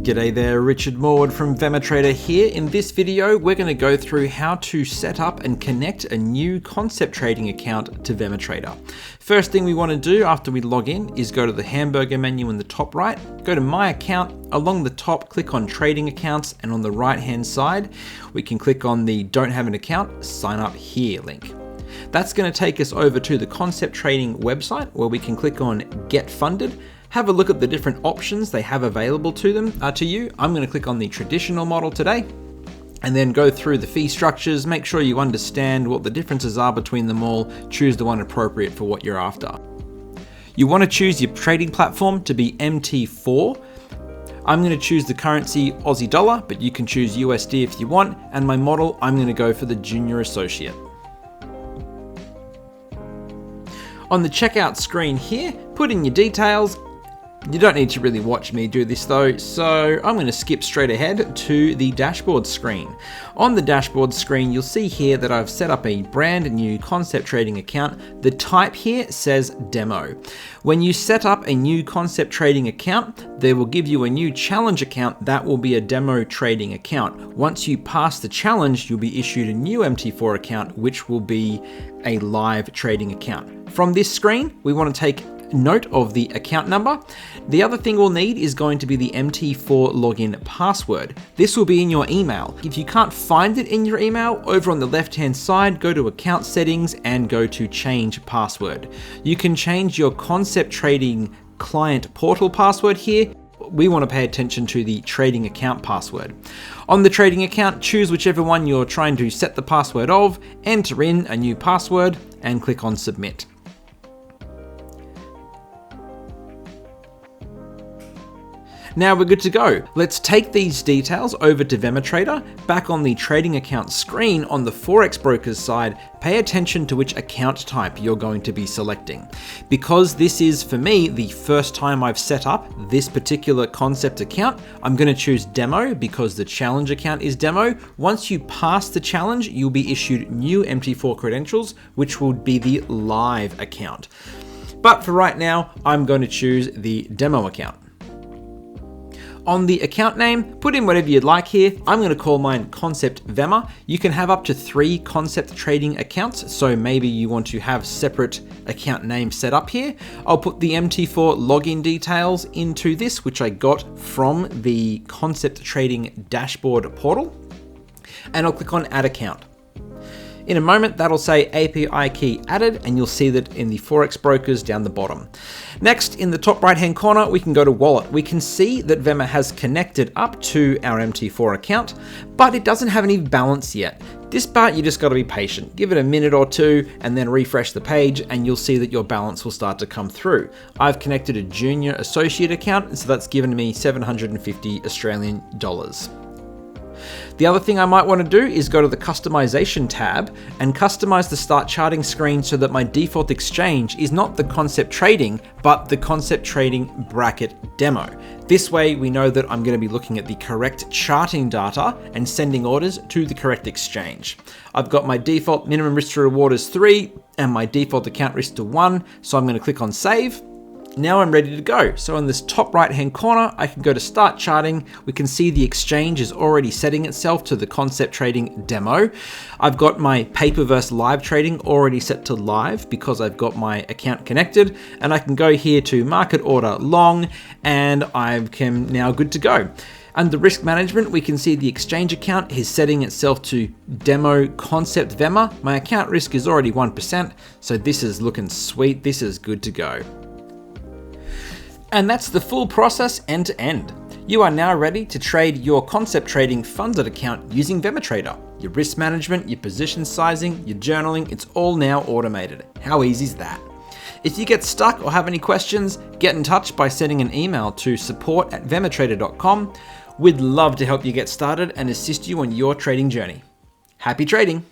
G'day there, Richard Morwood from VEMA Trader here. In this video, we're going to go through how to set up and connect a new ConceptTrading account to VEMA Trader. First thing we want to do after we log in is go to the hamburger menu in the top right, go to My Account, along the top click on Trading Accounts, and on the right hand side, we can click on the Don't Have an Account, Sign Up Here link. That's going to take us over to the ConceptTrading website where we can click on Get Funded. Have a look at the different options they have available to you. I'm going to click on the traditional model today and then go through the fee structures, make sure you understand what the differences are between them all, choose the one appropriate for what you're after. You want to choose your trading platform to be MT4. I'm going to choose the currency Aussie dollar, but you can choose USD if you want, and my model, I'm going to go for the Junior Associate. On the checkout screen here, put in your details. You don't need to really watch me do this though, so I'm going to skip straight ahead to the dashboard screen. On the dashboard screen, you'll see here that I've set up a brand new ConceptTrading account. The type here says demo. When you set up a new ConceptTrading account, they will give you a new challenge account that will be a demo trading account. Once you pass the challenge, you'll be issued a new MT4 account, which will be a live trading account. From this screen, we want to take note of the account number. The other thing we'll need is going to be the MT4 login password. This will be in your email. If you can't find it in your email, over on the left hand side, go to account settings and go to change password. You can change your ConceptTrading client portal password here. We want to pay attention to the trading account password. On the trading account, choose whichever one you're trying to set the password of, enter in a new password and click on submit. Now we're good to go. Let's take these details over to VEMA Trader. Back on the trading account screen on the Forex broker's side, pay attention to which account type you're going to be selecting. Because this is, for me, the first time I've set up this particular concept account, I'm going to choose demo because the challenge account is demo. Once you pass the challenge, you'll be issued new MT4 credentials, which will be the live account. But for right now, I'm going to choose the demo account. On the account name, put in whatever you'd like here. I'm going to call mine Concept VEMA. You can have up to 3 ConceptTrading accounts, so maybe you want to have separate account names set up here. I'll put the MT4 login details into this, which I got from the ConceptTrading dashboard portal, and I'll click on Add Account. In a moment, that'll say API key added, and you'll see that in the Forex brokers down the bottom. Next, in the top right-hand corner, we can go to Wallet. We can see that VEMA has connected up to our MT4 account, but it doesn't have any balance yet. This part, you just got to be patient. Give it a minute or two and then refresh the page and you'll see that your balance will start to come through. I've connected a Junior Associate account, so that's given me 750 Australian dollars. The other thing I might want to do is go to the customization tab and customize the start charting screen so that my default exchange is not the ConceptTrading, but the ConceptTrading bracket demo. This way we know that I'm going to be looking at the correct charting data and sending orders to the correct exchange. I've got my default minimum risk to reward as 3 and my default account risk to 1, so I'm going to click on save. Now I'm ready to go. So in this top right hand corner, I can go to start charting. We can see the exchange is already setting itself to the ConceptTrading demo. I've got my paper versus live trading already set to live because I've got my account connected, and I can go here to market order long and I am now good to go. Under risk management, we can see the exchange account is setting itself to demo concept VEMA. My account risk is already 1%, so this is looking sweet. This is good to go. And that's the full process end to end. You are now ready to trade your ConceptTrading funded account using VEMA Trader. Your risk management, your position sizing, your journaling, it's all now automated. How easy is that? If you get stuck or have any questions, get in touch by sending an email to support@vematrader.com. We'd love to help you get started and assist you on your trading journey. Happy trading!